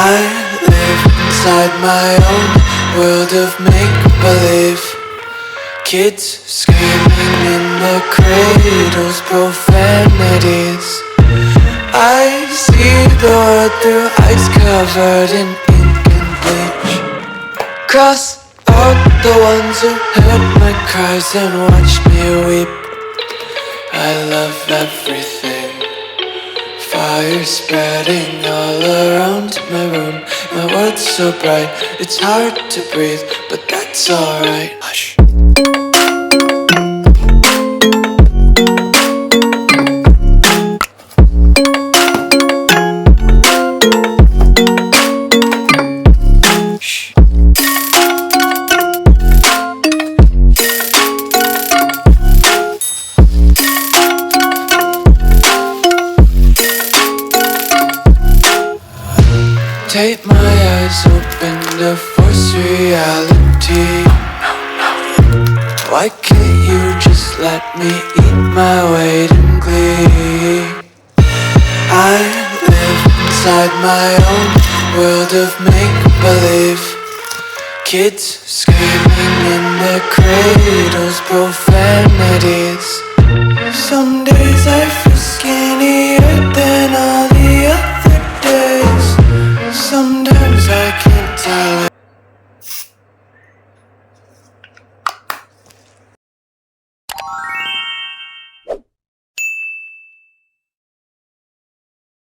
I live inside my own world of make-believe. Kids screaming in the cradles, profanities. I see the world through eyes covered in ink and bleach. Cross out the ones who heard my cries and watched me weep. I love everything. Fire spreading all around my room. My world's so bright, it's hard to breathe, but that's alright. Hush. Take my eyes open to force reality. Why can't you just let me eat my weight in glee? I live inside my own world of make-believe. Kids screaming in their cradles, profanities.